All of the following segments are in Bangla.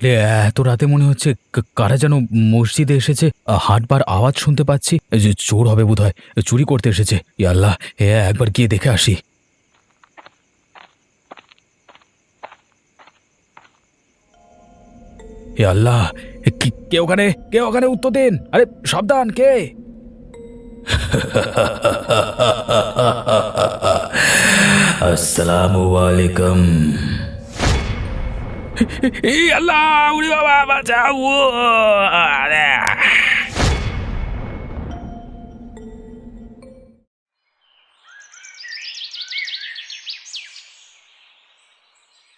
রে, এত রাতে মনে হচ্ছে কারা যেন মসজিদে এসেছে। হাঁটবার আওয়াজ শুনতে পাচ্ছি। এই যে চোর হবে বোধহয়, চুরি করতে এসেছে। ইয়া আল্লাহ, একবার গিয়ে দেখে আসি। হে আল্লাহ, কে ওখানে? কে ওখানে? উত্তর দিন। আরে সাবধান, কে? আসসালামু আলাইকুম। এই আল্লাহ, উড়ি বাবা, বাঁচাও! আরে!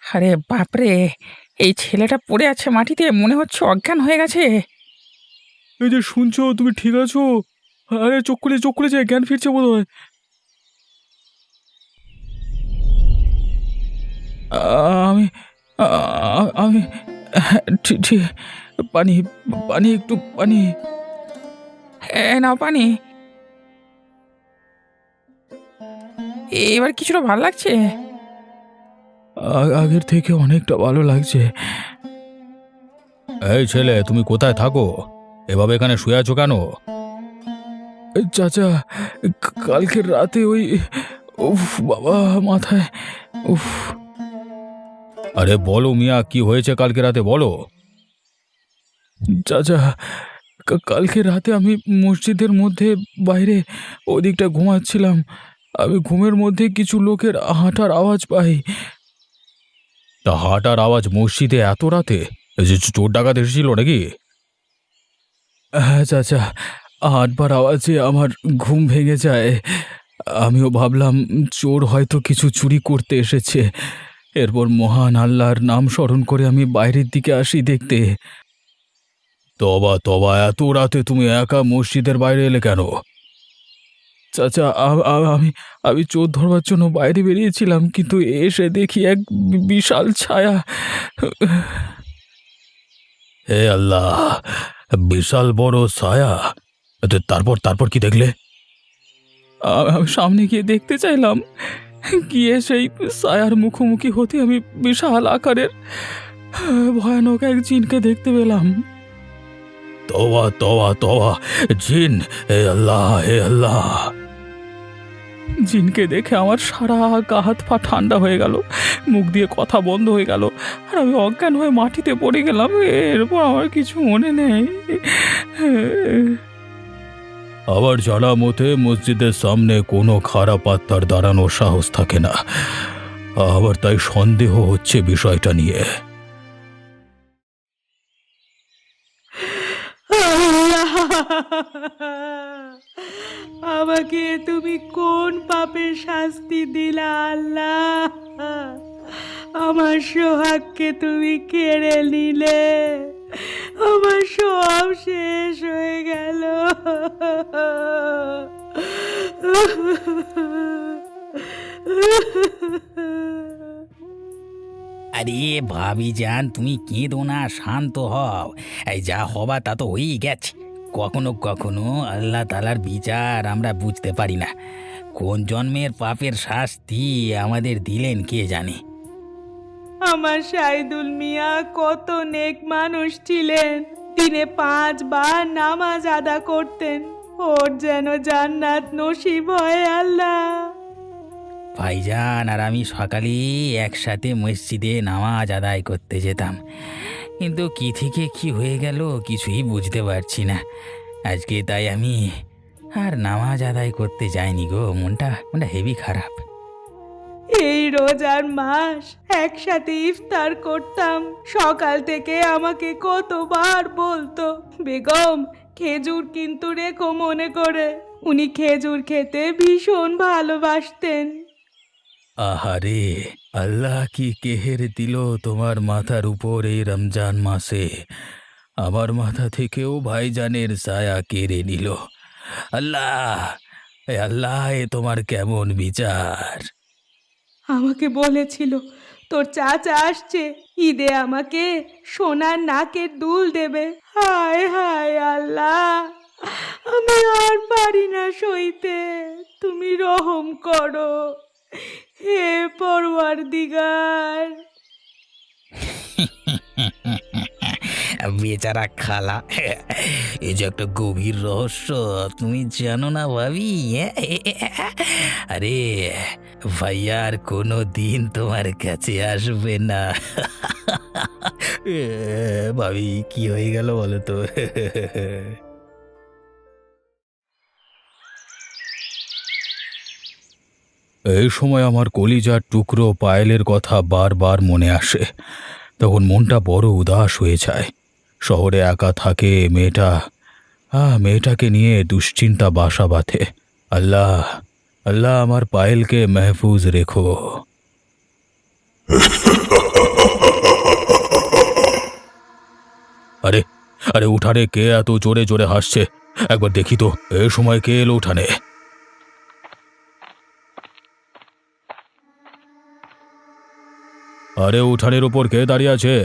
আরে বাপরে! এই ছেলেটা পড়ে আছে মাটিতে, মনে হচ্ছে অজ্ঞান হয়ে গেছে। এই যে শুনছো, তুমি ঠিক আছো? আরে চোখ খুলে যায়, জ্ঞান ফিরছে বোধ হয়। আমি আমি ঠিক ঠিক পানি, পানি, একটু পানি। নাও পানি। এবার কিছুটা ভাল লাগছে। আগের থেকে অনেকটা ভালো লাগছে। এই ছেলে, তুমি কোথায় থাকো? এভাবে এখানে শুয়ে আছো কেন? চাচা, কালকের রাতে ওই, উফ বাবা, মাথায়, উফ। আরে বলো মিয়া, কি হয়েছে কালকে রাতে, বলো। চাচা, কালকে রাতে আমি মসজিদের মধ্যে বাইরে ওদিকটা ঘুমাচ্ছিলাম। আমি ঘুমের মধ্যে কিছু লোকের হাঁটার আওয়াজ পাই। তা হাঁটার আওয়াজ মসজিদে এত রাতে? এই যে চোর ডাকাত এসেছিল নাকি? হ্যাঁ চাচা, হাঁটবার আওয়াজে আমার ঘুম ভেঙে যায়। আমিও ভাবলাম চোর হয়তো কিছু চুরি করতে এসেছে। এরপর মহান আল্লাহর নাম স্মরণ করে আমি বাইরের দিকে আসি দেখতে। তবা তবা, এত রাতে তুমি একা মসজিদের বাইরে এলে কেন? চাচা, আমি আমি চোর ধরবার জন্য বাইরে বেরিয়েছিলাম, কিন্তু এসে দেখি এক বিশাল ছায়া। হে আল্লাহ, বিশাল বড় ছায়া! তারপর তারপর কি দেখলে? আমি সামনে গিয়ে দেখতে চাইলাম, গিয়ে সেই ছায়ার মুখোমুখি হতে আমি বিশাল আকারের ভয়ানক এক জিনকে দেখতে পেলাম। তওবা তওবা তওবা! জিন! হে আল্লাহ, হে আল্লাহ! জিনকে দেখে আমার সারা গা হাত পা ঠান্ডা হয়ে গেল, মুখ দিয়ে কথা বন্ধ হয়ে গেল, আর আমি অজ্ঞান হয়ে মাটিতে পড়ে গেলাম। এরপর আমার কিছু মনে নেই। আবার জানা মতে মসজিদের সামনে কোনো খারাপ আত্মার দাঁড়ানোর সাহস থাকে না। আবার তাই সন্দেহ হচ্ছে বিষয়টা নিয়ে। আল্লাহ! আমাকে তুমি কোন পাপের শাস্তি দিলা আল্লাহ? আমার সোহাগকে তুমি কেড়ে নিলে, আমার সব শেষ হয়ে গেল। আরে ভাবিজান, তুমি কেঁদো না, শান্ত হও। এই যা হবা তা তো হয়েই গেছে। কখনো কখনো আল্লাহ তাআলার বিচার আমরা বুঝতে পারি না। কোন জন্মের পাপের শাস্তি আমাদের দিলেন কে জানে। আমার সাইদুল মিয়া কত নেক মানুষ ছিলেন, দিনে 5 বার নামাজ আদা করতেন। ওর যেন জান্নাত নসিব হয় আল্লাহ। ভাইজান আর আমি সকালে একসাথে মসজিদে নামাজ আদায় করতে যেতাম, কিন্তু কি থেকে কি হয়ে গেল কিছুই বুঝতে পারছি না। আজকে তাই আমি আর নামাজ আদায় করতে যাইনি গো। মনটা মনটা হেভি খারাপ। এই রোজার মাস একসাথে ইফতার করতাম, সকাল থেকে আমাকে কতবার বলতো, বেগম খেজুর কিন্তু রেখো মনে করে। উনি খেজুর খেতে ভীষণ ভালোবাসতেন। আহারে, আল্লাহ কি কেহের দিল তোমার মাথার উপর এই রমজান মাসে! আমার মাথা থেকেও ভাইজানের ছায়া কেড়ে নিল। আল্লাহ, এ আল্লাহ, এ তোমার কেমন বিচার! আমাকে বলেছিল তোর চাচা আসছে, ঈদে আমাকে সোনার নাকের দুল দেবে। হায় হায় আল্লাহ, আমি আর পারি না সইতে, তুমি রহম করো হে পরওয়ারদিগার। বেচারা খালা, এই যে একটা গভীর রহস্য তুমি জানো না ভাবি। আরে ভাইয়া আর কোনো দিন তোমার কাছে আসবে না। ভাবি কি হয়ে গেল বলো তো? এই সময় আমার কলিজার টুকরো পায়েলের কথা বারবার মনে আসে। তখন মনটা বড় উদাস হয়ে যায়। শহরে একা থাকে মেয়েটা, মেয়েটাকে নিয়ে দুশ্চিন্তা বাসা বাঁধে। আল্লাহ, আল্লাহ আমার পায়েলকে মেহফুজ রেখো। আরে আরে উঠানে কে এত জোরে জোরে হাসছে? একবার দেখি তো এ সময় কে এলো উঠানে। আরে উঠানের উপর কে দাঁড়িয়ে আছে?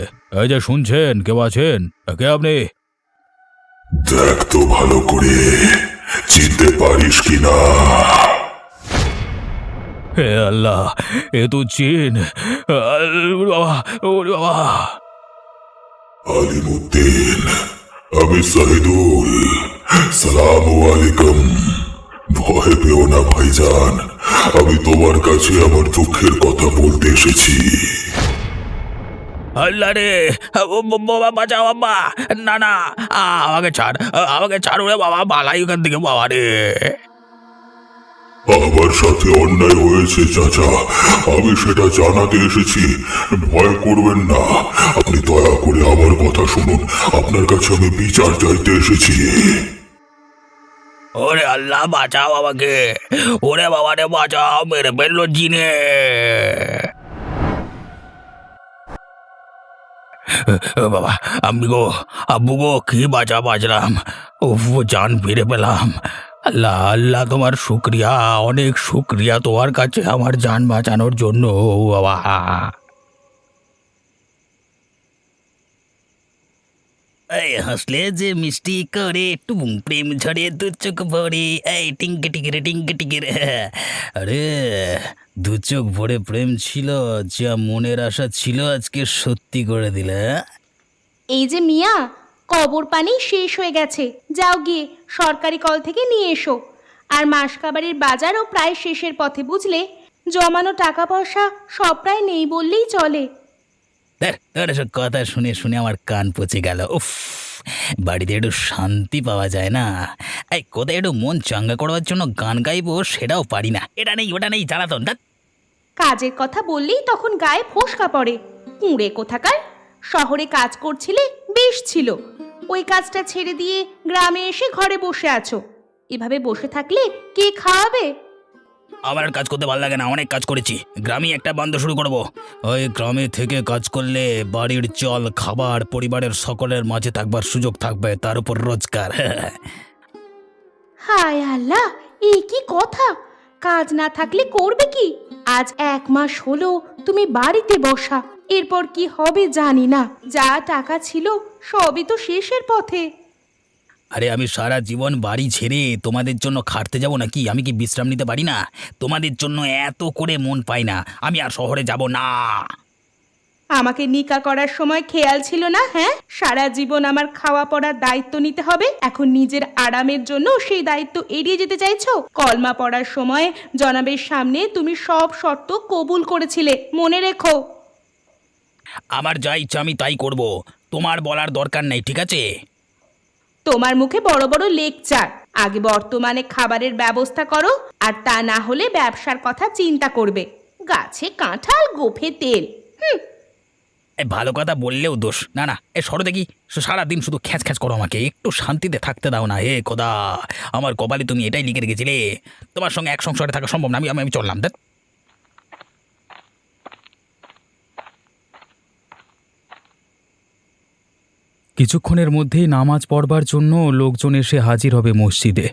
এই যে শুনছেন, কেউ আছেন? কে আপনি? দেখ তো ভালো করে, চিনতে পারিস কিনা। হে আল্লাহ, এ তো চিন। বাবা, ওরে বাবা। আলিমুদ্দিন, আমি শহীদুল। সালাম আলাইকুম। ভয় পেও না ভাইজান, আমি তোমার কাছে আমার দুঃখের কথা বলতে এসেছি। আল্লাহ রে, বাবা বাঁচাও বাবা। না না, আমাকে ছাড়, আমাকে ছাড় রে বাবা, পালাই ওখান থেকে বাবা রে। আমার সাথে অন্যায় হয়েছে চাচা, আমি সেটা জানাতে এসেছি। ভয় করবেন না, আপনি দয়া করে আমার কথা শুনুন। আপনার কাছে আমি বিচার চাইতে এসেছি। ওরে আল্লাহ বাঁচাও আমাকে, ওরে বাবা রে বাঁচাও, মেরে ফেললো জিনে। বাবা, আমি গো, আব্বু গো, কি বাঁচলাম। উফ, জান ফিরে পেলাম। আল্লাহ আল্লাহ, তোমার শুক্রিয়া, অনেক শুক্রিয়া তোমার কাছে আমার জান বাঁচানোর জন্য বাবা। এই হাসলে যে মিষ্টি করে, টুম প্রেম ঝরে দু চোখ ভরে, এই টিঙ্কে টিকিরে টিঙ্কে টিকিরে। আরে দু চোখ ভরে প্রেম ছিল, যা মনের আশা ছিল আজকে সত্যি করে দিলে। এই যে মিয়া, কবর পানি শেষ হয়ে গেছে, যাও গিয়ে সরকারি কল থেকে নিয়ে এসো। আর মাসকাবারির বাজারও প্রায় শেষের পথে, বুঝলে? জমানো টাকা পয়সা সব প্রায় নেই বললেই চলে। তোর এসব কথা শুনে শুনে আমার কান পচে গেল। উফ, বাড়িতে একটু শান্তি পাওয়া যায় না? এই কোথায় একটু মন চাঙ্গা করবার জন্য গান গাইবো, সেটাও পারি না। এটা নেই ওটা নেই, জ্বালাতন। কাজের কথা বললেই তখন গায়ে ফোসকা পড়ে। কুঁড়ে কোথাকার! শহরে কাজ করছিলে, বেশ ছিল। ওই কাজটা ছেড়ে দিয়ে গ্রামে এসে ঘরে বসে আছো। এভাবে বসে থাকলে কে খাওয়াবে? আমার আর কাজ করতে ভালো লাগে না, অনেক কাজ করেছি। গ্রামে একটা বন্ধ শুরু করব। ওই গ্রামে থেকে কাজ করলে বাড়ির চল, খাবার, পরিবারের সকলের মাঝে থাকবার সুযোগ থাকবে, তার উপর রোজগার। হায় আল্লাহ, এই কি কথা! কাজ না থাকলে করবে কি? আজ 1 মাস হলো তুমি বাড়িতে বসা, এরপর কি হবে জানি না। যা টাকা ছিল সবই তো শেষের পথে। আরে আমি সারা জীবন বাড়ি ছেড়ে তোমাদের জন্য খাটতে যাব নাকি? আমি কি বিশ্রাম নিতে পারি না? তোমাদের জন্য এত করে মন পাই না, আমি আর শহরে যাব না। আমাকে নিকা করার সময় খেয়াল ছিল না? হ্যাঁ, সারা জীবন আমার খাওয়া পড়ার দায়িত্ব নিতে হবে। এখন নিজের আরামের জন্য সেই দায়িত্ব এড়িয়ে যেতে চাইছো? কলমা পড়ার সময় জনাবের সামনে তুমি সব শর্ত কবুল করেছিলে, মনে রেখো। আমার যা ইচ্ছা আমি তাই করব, তোমার বলার দরকার নেই, ঠিক আছে? তোমার মুখে বড় বড় লেকচার। আগে বর্তমানে খাবারের ব্যবস্থা করো, আর তা না হলে ব্যবসার কথা চিন্তা করবে। গাছে কাঁঠাল, গোফে তেল। ভালো কথা বললেও দোষ। না না, সরো দেখি, সারাদিন শুধু খ্যাচ খ্যাচ করো, আমাকে একটু শান্তিতে থাকতে দাও না। হে খোদা, আমার কপালে তুমি এটাই লিখে রেখেছিলে। তোমার সঙ্গে এক সংসারে থাকা সম্ভব না, আমি চললাম। দেখ, কিছুক্ষণের মধ্যেই নামাজ পড়বার জন্য লোকজন এসে হাজির হবে মসজিদে।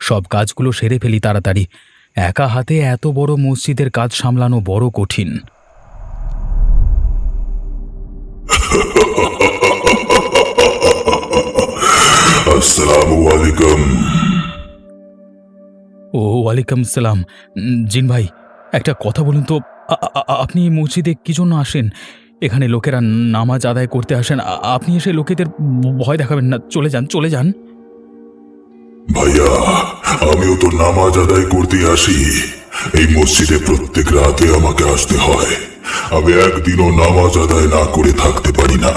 সব কাজগুলো সেরে ফেলি তাড়াতাড়ি। একা হাতে এত বড় মসজিদের কাজ সামলানো বড় কঠিন। আসসালামু আলাইকুম। ও ওয়ালাইকুম সালাম। জিন ভাই, একটা কথা বলুন তো, আপনি মসজিদে কি জন্য আসেন? এখানে লোকেরা নামাজ আদায় করতে আসেন। আপনি এসে লোকেদের ভয় দেখাবেন না। চলে যান, চলে যান। ভাইয়া, আমিও তো নামাজ আদায় করতে আসি। এই মসজিদে প্রত্যেক রাতে আমাকে আসতে হয়। আমি একদিনও নামাজ আদায় না করে থাকতে পারি না।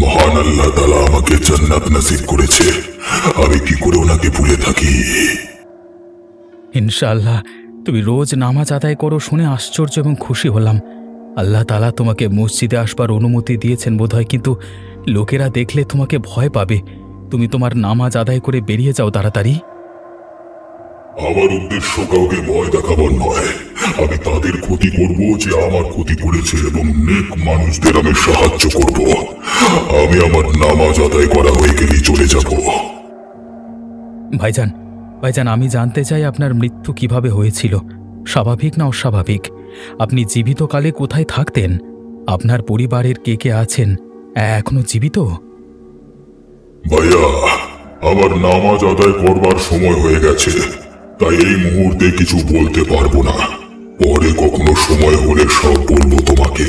মহান আল্লাহ তাআলা আমাকে জান্নাত নসিব করেছে, আমি কি করে ওনাকে ভুলে থাকি? ইনশাআল্লাহ তুমি রোজ নামাজ আদায় করো শুনে আশ্চর্য এবং খুশি হলাম। আল্লাহ তাআলা তোমাকে মসজিদে আসবার অনুমতি দিয়েছেন বোধহয়, কিন্তু লোকেরা দেখলে তোমাকে ভয় পাবে। তুমি তোমার নামাজ আদায় করে বেরিয়ে যাও তাড়াতাড়ি। আমার উদ্দেশ্য কাউকে ভয় দেখাবার নয়। আমি তাদের ক্ষতি করব যে আমার ক্ষতি করেছে, এবং নেক মানুষদের আমি সাহায্য করব। আমি আমার নামাজ আদায় করা হয়ে গেলেই চলে যাব। ভাইজান, ভাইজান, আমি জানতে চাই আপনার মৃত্যু কিভাবে হয়েছিল, স্বাভাবিক না অস্বাভাবিক? আপনি জীবিতকালে কোথায় থাকতেন? আপনার পরিবারের কে কে আছেন? এখনো জীবিত? ভাইয়া, আমার নামাজ আদায় করবার সময় হয়ে গেছে, তাই এই মুহূর্তে কিছু বলতে পারবো না। পরে কখনো সময় হলে সব বলবো তোমাকে।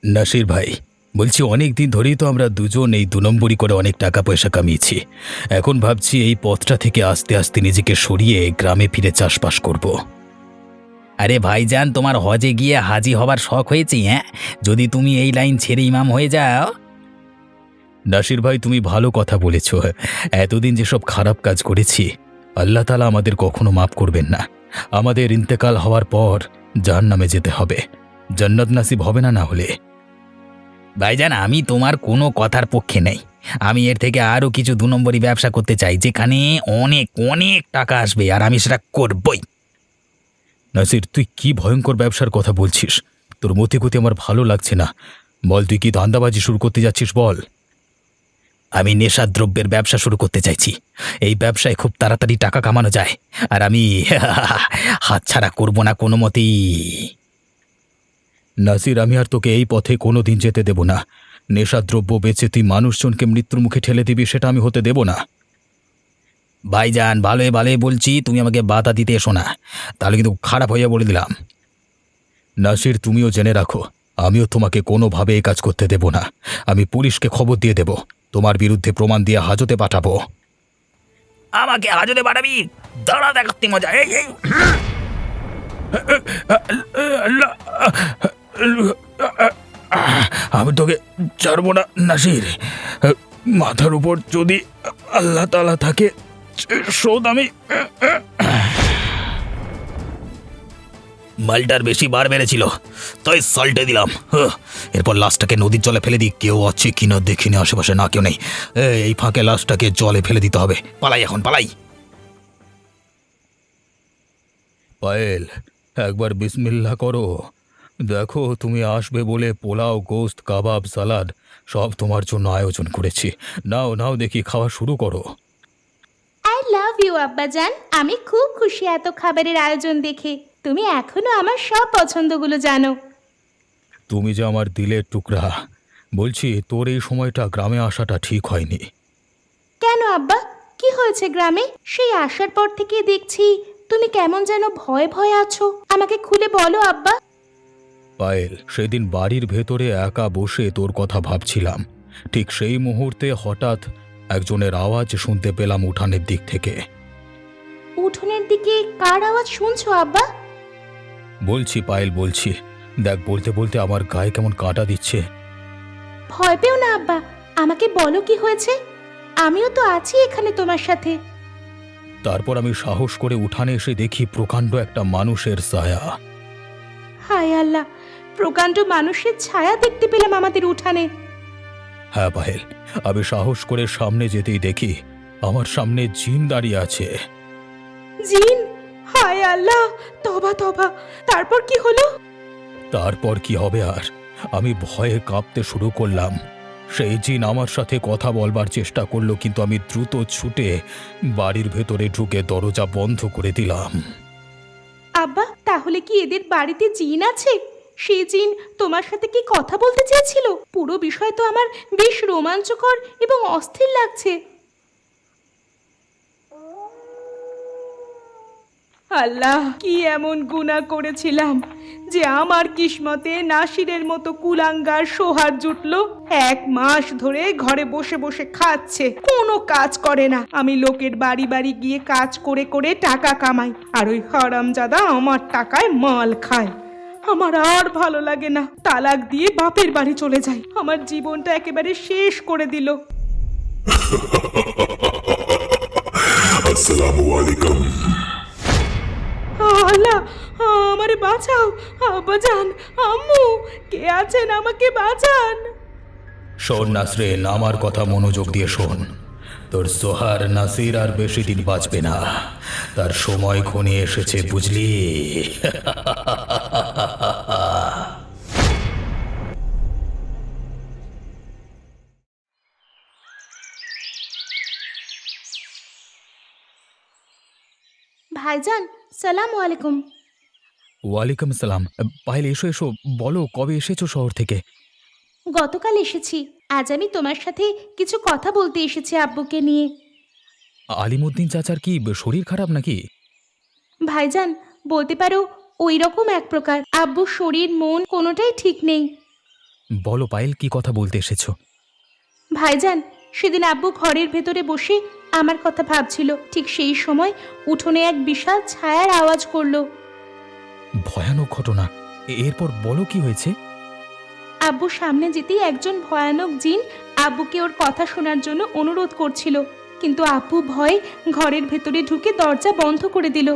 নাসির ভাই, বলছি অনেক দিন ধরেই তো আমরা দুজন এই 2 নম্বরি করে অনেক টাকা পয়সা কামিয়েছি। এখন ভাবছি এই পথটা থেকে আস্তে আস্তে নিজেকে সরিয়ে গ্রামে ফিরে চাষবাস করব। আরে ভাইজান, তোমার হজে গিয়ে হাজি হবার শখ হয়েছে? হ্যাঁ, যদি তুমি এই লাইন ছেড়ে ইমাম হয়ে যাও। নাসির ভাই, তুমি ভালো কথা বলেছ। এতদিন যেসব খারাপ কাজ করেছি, আল্লাহ তাআলা আমাদের কখনো মাফ করবেন না। আমাদের ইন্তেকাল হওয়ার পর জাহান্নামে যেতে হবে, জান্নাত নাসিব হবে না। না হলে ভাইজান, আমি তোমার কোনো কথার পক্ষে নেই। আমি এর থেকে আরও কিছু 2 নম্বরই ব্যবসা করতে চাই, যেখানে অনেক অনেক টাকা আসবে, আর আমি সেটা করবই। নাসির, তুই কি ভয়ঙ্কর ব্যবসার কথা বলছিস? তোর মতে গতি আমার ভালো লাগছে না। বল, তুই কি ধান্দাবাজি শুরু করতে যাচ্ছিস? বল। আমি নেশাদ্রব্যের ব্যবসা শুরু করতে চাইছি। এই ব্যবসায় খুব তাড়াতাড়ি টাকা কামানো যায়, আর আমি হাতছাড়া করব না কোনো মতেই। নাসির, আমি আর তোকে এই পথে কোনো দিন যেতে দেব না। নেশাদ্রব্য বেচে তুই মানুষজনকে মৃত্যুর মুখে ঠেলে দিবি, সেটা আমি হতে দেব না। ভাইজান, ভালোই ভালোই বলছি, তুমি আমাকে বাধা দিতে এসো না, তাহলে কিন্তু খারাপ হইয়া বলে দিলাম। নাসির, তুমিও জেনে রাখো, আমিও তোমাকে কোনোভাবে এই কাজ করতে দেব না। আমি পুলিশকে খবর দিয়ে দেব, তোমার বিরুদ্ধে প্রমাণ দিয়ে হাজতে পাঠাবো। আমাকে হাজতে পাঠাবি? দাঁড়া, দেখাতে মজা। এই এই আমি তোকে ছাড়বো না নাসির। মাথার উপর যদি আল্লাহ তাআলা থাকে, শোধ আমি। মালটার বেশি বার বেড়েছিল, তাই সল্টে দিলাম। এরপর লাশটাকে নদীর জলে ফেলে দিই। কেউ আছে কিনা দেখিনি, আশেপাশে না কেউ নেই। এই ফাঁকে লাশটাকে জলে ফেলে দিতে হবে। পালাই, এখন পালাই। পায়েল, একবার বিসমিল্লাহ করো। দেখো, তুমি আসবে বলে পোলাও, গোস্ত, কাবাব, সালাদ সব তোমার জন্য আয়োজন করেছি। নাও নাও, দেখি খাওয়া শুরু করো। আই লাভ ইউ আব্বাজান। আমি খুব খুশি এত খাবারের আয়োজন দেখে। তুমি এখনো আমার সব পছন্দগুলো জানো। তুমি যে আমার দিলের টুকরা। বলছি, তোর এই সময়টা গ্রামে আসাটা ঠিক হয়নি। কেন আব্বা, কি হয়েছে গ্রামে? সেই আসার পর থেকে দেখছি তুমি কেমন যেন ভয়ে ভয়ে আছো। আমাকে খুলে বলো আব্বা। পায়েল, সেদিন বাড়ির ভেতরে একা বসে তোর কথা ভাবছিলাম। ঠিক সেই মুহূর্তে হঠাৎ একজনের আওয়াজ শুনতে পেলাম উঠানের দিক থেকে। উঠোনের দিকে কার আওয়াজ শুনছো আব্বা? বলছি পায়েল, বলছি। দেখ, বলতে বলতে আমার গায়ে কেমন কাঁটা দিচ্ছে। ভয় পেও না আব্বা, আমাকে বলো কি হয়েছে। আমিও তো আছি এখানে তোমার সাথে। তারপর আমি সাহস করে উঠানে এসে দেখি প্রকাণ্ড একটা মানুষের ছায়া। হায় আল্লাহ, প্রকাণ্ড মানুষের ছায়া দেখতে পেলাম আমাদের উঠানে। হ্যাঁ পায়েল, আমি সাহস করে সামনে যেতেই দেখি আমার সামনে জিন দাঁড়িয়ে আছে। জিন? হায় আল্লাহ, তবা তবা। তারপর কি হলো? তারপর কি হবে আর? আমি ভয়ে কাঁপতে শুরু করলাম। সেই জিন আমার সাথে কথা বলবার চেষ্টা করলো, কিন্তু আমি দ্রুত ছুটে বাড়ির ভেতরে ঢুকে দরজা বন্ধ করে দিলাম। আব্বা, তাহলে কি এদের বাড়িতে জিন আছে? সেই জিন তোমার সাথে কি কথা বলতে চেয়েছিল? পুরো বিষয় তো আমার বেশ রোমাঞ্চকর এবং অস্থির লাগছে। আল্লাহ, কি এমন গুনাহ করেছিলাম যে আমার কিসমতে নাসিরের মতো কুলাঙ্গার সোহার জুটলো? 1 মাস ধরে ঘরে বসে বসে খাচ্ছে, কোনো কাজ করে না। আমি লোকের বাড়ি বাড়ি গিয়ে কাজ করে করে টাকা কামাই, আর ওই হারামজাদা আমার টাকায় মাল খায়। আমার আর ভালো লাগে না, তালাক দিয়ে বাপের বাড়ি চলে যাই। আমার জীবনটা একেবারে শেষ করে দিল। আসসালামু আলাইকুম। আল্লাহ, আমারে বাঁচাও, আব্বাজান, আম্মু, কে আছেন? আমাকে বাঁচান। শোন নাসরিন, আমার কথা মনোযোগ দিয়ে শোন। তোর সোহার নাসির আর বেশি দিন বাঁচবে না, তার সময় ঘনিয়ে এসেছে, বুঝলি? ভাইজান, সালাম আলাইকুম। ওয়ালাইকুম সালাম। পায়েল, এসো এসো, বলো কবে এসেছো শহর থেকে? গতকাল এসেছি। আজ আমি তোমার সাথে কিছু কথা বলতে এসেছি আব্বুকে নিয়ে। আলিমুদ্দিন চাচার কি শরীর খারাপ নাকি? ভাইজান, বলতে পারো ওই রকম এক প্রকার। আব্বুর শরীর মন কোনোটাই ঠিক নেই। বলো পায়েল, কি কথা বলতে এসেছো? ভাইজান, সেদিন আব্বু ঘরের ভেতরে বসে আমার কথা ভাবছিল, ঠিক সেই সময় উঠোনে এক বিশাল ছায়ার আওয়াজ করলো। ভয়ানক ঘটনা। এরপর বলো কি হয়েছে? আব্বু সামনে যেতেই একজন ভয়ানক জিন আব্বুকে ওর কথা শোনার জন্য অনুরোধ করছিল, কিন্তু আব্বু ভয়ে ঘরের ভেতরে ঢুকে দরজা বন্ধ করে দিল।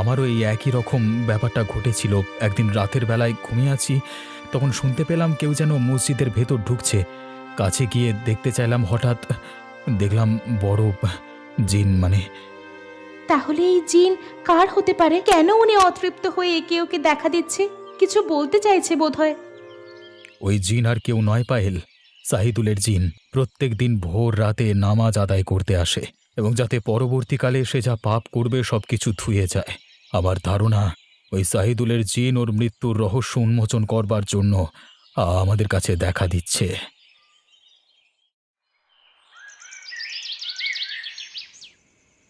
আমারও এই একই রকম ব্যাপারটা ঘটেছিল। একদিন রাতের বেলায় ঘুমিয়ে আছি, তখন শুনতে পেলাম কেউ যেন মসজিদের ভেতর ঢুকছে। কাছে গিয়ে দেখতে চাইলাম, হঠাৎ দেখলাম বড় জিন। তাহলে এই জিন কার হতে পারে? কেন উনি অতৃপ্ত হয়ে একে ওকে দেখা দিচ্ছে? কিছু বলতে চাইছে বোধহয়। ওই জিন আর কেউ নয় পায়েল, সাহিদুলের জিন। প্রত্যেক দিন ভোর রাতে নামাজ আদায় করতে আসে, এবং যাতে পরবর্তীকালে সে যা পাপ করবে সবকিছু ধুয়ে যায়। আমার ধারণা ওই সাহিদুলের জিন ওর মৃত্যুর রহস্য উন্মোচন করবার জন্য আমাদের কাছে দেখা দিচ্ছে।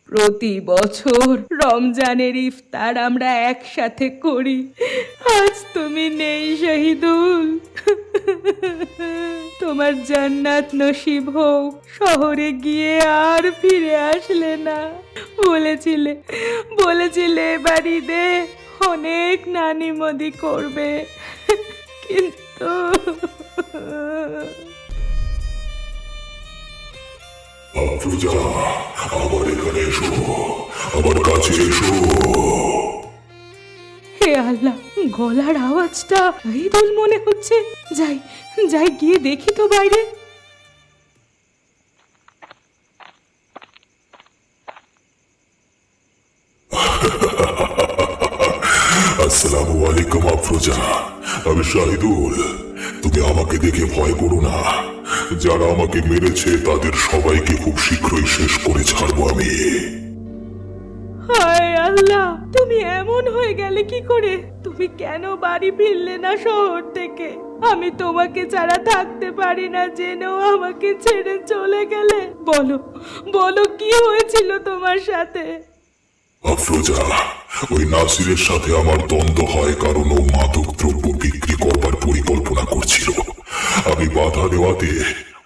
প্রতি বছর রমজানের ইফতার আমরা একসাথে করি। আজ তুমি নেই শহীদুল, তোমার জান্নাত নসিব হোক। শহরে গিয়ে আর ফিরে আসলে না। বলেছিলে বাড়িতে অনেক নানি মদি করবে, কিন্তু আফরোজা, আমার এখানে এসো, আমার কাছে এসো। হে আল্লাহ, গলার আওয়াজটা শহীদুল মনে হচ্ছে। যাই গিয়ে দেখি তো বাইরে। আসসালামু আলাইকুম আফরোজা, আমি শাহিদুল। তুমি আমাকে দেখে ভয় করো না। যারা আমাকে মেরেছে তাদের সবাইকে খুব শীঘ্রই শেষ করে ছাড়বো আমি। হায় আল্লাহ, তুমি এমন হয়ে গেলে কি করে? তুমি কেন বাড়ি ফিরলে না শহর থেকে? আমি তোমাকে ছাড়া থাকতে পারি না জেনেও আমাকে ছেড়ে চলে গেলে। বলো কি হয়েছিল তোমার সাথে? আফরোজা, ওই নাসিরের সাথে আমার দ্বন্দ্ব হয় কারণ ও মাদক দ্রব্য বিক্রি করবার পরিকল্পনা করছিল। আমি বাধা দেওয়াতে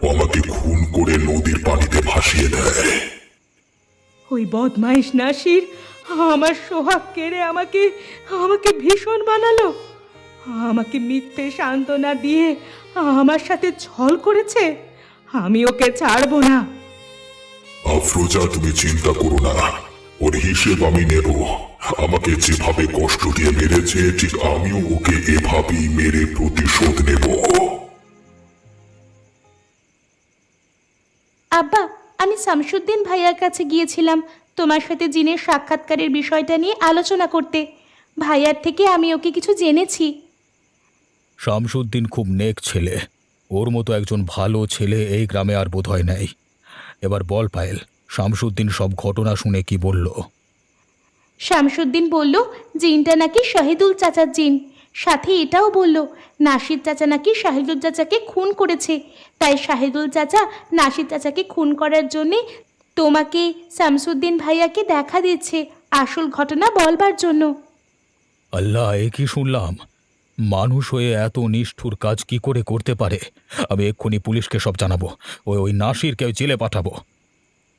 ও আমাকে খুন করে নদীর পানিতে ভাসিয়ে দেয়। ওই বদমাইশ নাসির আমার সোহাগ কেড়ে আমাকে ভীষণ বানালো। আমাকে মিথ্যে সান্ত্বনা দিয়ে আমার সাথে ছল করেছে। আমি ওকে ছাড়বো না। আফরোজা, তুমি চিন্তা করো না, ওর হিসেব আমি নেব। আমাকে যেভাবে কষ্ট দিয়ে মেরেছে, ঠিক আমিও ওকে এভাবেই মেরে প্রতিশোধ নেব। আব্বা, আমি শামসুদ্দিন ভাইয়ার কাছে গিয়েছিলাম তোমার সাথে জিনের সাক্ষাৎকারের বিষয়টা নিয়ে আলোচনা করতে। ভাইয়ার থেকে আমি ওকে কিছু জেনেছি। শামসুদ্দিন খুব নেক ছেলে। ওর মতো একজন ভালো ছেলে এই গ্রামে আর বোধহয় নেই। এবার বল পায়েল, শামসুদ্দিন সব ঘটনা শুনে কি বলল? শামসুদ্দিন বলল জিনটা নাকি শাহিদুল চাচার জিন। সাথে এটাও বলল নাসির চাচা নাকি শাহিদুল চাচাকে খুন করেছে। তাই শাহিদুল চাচা নাসির চাচাকে খুন করার জন্যে তোমাকে শামসুদ্দিন ভাইয়াকে দেখা দিচ্ছে। আসল ঘটনা বলবার জন্য। আল্লাহ, এ কি শুনলাম! মানুষ হয়ে এত নিষ্ঠুর কাজ কি করে করতে পারে! আমি এক্ষুনি পুলিশকে সব জানাবো। ওই নাসিরকে জেলে পাঠাবো।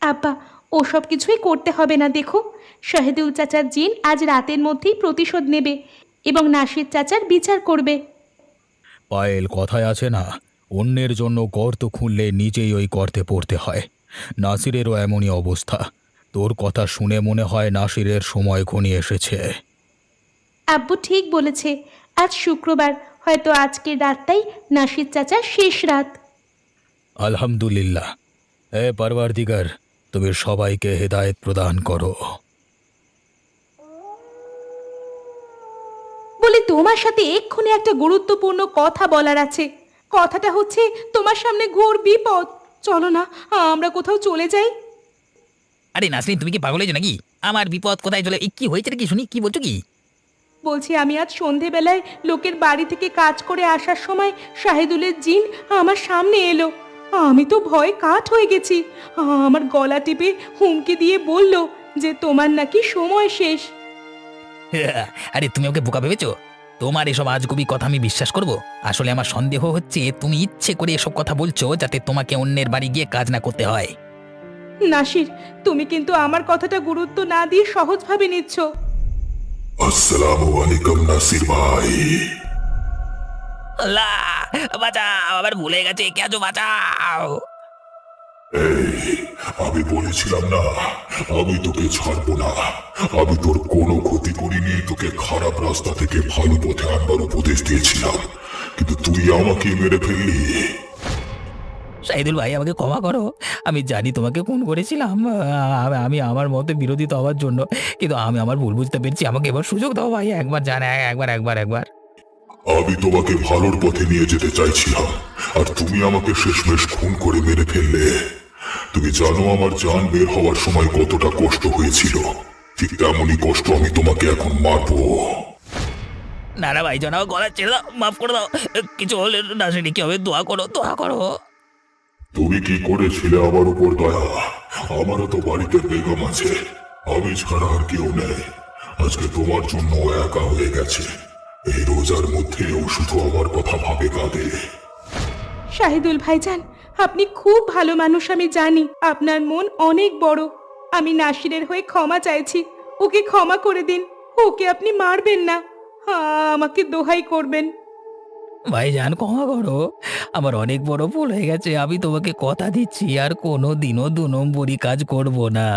আব্বা, ওসব কিছুই করতে হবে না। দেখো, শহীদুল চাচার জিন আজ রাতের মধ্যেই প্রতিশোধ নেবে এবং নাসির চাচার বিচার করবে। পায়েল, কথায় আছে না, অন্যের জন্য গর্ত খুঁড়লে নিজেই ওই গর্তে পড়তে হয়। নাসিরেরও এমনই অবস্থা। তোর কথা শুনে মনে হয় নাসিরের সময় ঘনিয়ে এসেছে। আব্বু ঠিক বলেছে, আজ শুক্রবার, হয়তো আজকের রাতটাই নাসির চাচার শেষ রাত। আলহামদুলিল্লাহ। পরওয়ারদিগার, তুমি সবাইকে হেদায়েত প্রদান করো। বলে তোমার সাথে এক্ষুনি একটা গুরুত্বপূর্ণ কথা বলার আছে। কথাটা হচ্ছে, তোমার সামনে ঘোর বিপদ। চলো না, আমরা কোথাও চলে যাই। আরে নাসরিন, তুমি কি পাগল হয়েছো নাকি? আমার বিপদ কোথায় চলে? এই কি হয়েছে কি শুনি, কি বলছো কি? বলছি, আমি আজ সন্ধেবেলায় লোকের বাড়ি থেকে কাজ করে আসার সময় শাহিদুলের জিন আমার সামনে এলো। আমি তো ভয়ে কাঠ হয়ে গেছি। আমার গলা টিপে হুমকি দিয়ে বলল যে তোমার নাকি সময় শেষ। আরে তুমি ওকে বোকা ভেবেছো? তোমার এসব আজগুবি কথা আমি বিশ্বাস করব? আসলে আমার সন্দেহ হচ্ছে তুমি ইচ্ছে করে এসব কথা বলছো যাতে তোমাকে অন্যের বাড়ি গিয়ে কাজ না করতে হয়। নাসির, তুমি কিন্তু আমার কথাটা গুরুত্ব না দিয়ে সহজভাবে নিচ্ছ। আসসালামু আলাইকুম নাসির ভাই। আল্লাহ, বাঁচাও, আবার ভুলে গেছে, কে আছো, বাঁচাও। আমি বলেছিলাম না, আমি তোকে ছাড়বো না। আমি তোর কোনো ক্ষতি করিনি, তোকে খারাপ রাস্তা থেকে ভালো পথে আনবার উপদেশ দিয়েছিলাম, কিন্তু তুই আমাকে মেরে ফেললি। শাহিদুল ভাই, আমাকে ক্ষমা করো। আমি জানি তোমাকে খুন করেছিলাম, আমি আমার মতে বিরোধিতা হওয়ার জন্য, কিন্তু আমি আমার ভুল বুঝতে পেরেছি। আমাকে এবার সুযোগ দাও ভাই, একবার জানা, একবার। আমি তোমাকে ভালোর পথে নিয়ে যেতে চাইছিলাম, আর তুমি আমাকে শেষমেশ খুন করে মেরে ফেললে। তুমি জানো আমার জান বের হওয়ার সময় কতটা কষ্ট হয়েছিল, ঠিক তেমনই কষ্ট আমি তোমাকে এখন মারবো। না না ভাই, জানাও, গলা ছেড়ে দাও, মাফ করে দাও। কিছু হলে নাসরিন কি হবে? দোয়া করো, দোয়া করো। তুমি কি করেছিলে আমার উপর দয়া? আমারও তো বাড়িতে বেগম আছে, আমি ছাড়া আর কেউ নেই। আজকে তোমার জন্য ও একা হয়ে গেছে। এই রোজার মধ্যেও শুধু আমার কথা ভাবে কাঁদে। শাহিদুল ভাইজান, আপনি খুব ভালো মানুষ, আমি জানি। আপনার মন অনেক বড়। আমি নাসিরের হয়ে ক্ষমা চাইছি। ওকে ক্ষমা করে দিন। ওকে আপনি মারবেন না। আমাকে দোহাই করবেন। ভাইজান, ক্ষমা করো, আমার অনেক বড় ভুল হয়ে গেছে। আমি তোমাকে কথা দিচ্ছি আর কোনো দিনও ২ নম্বরই কাজ করব না।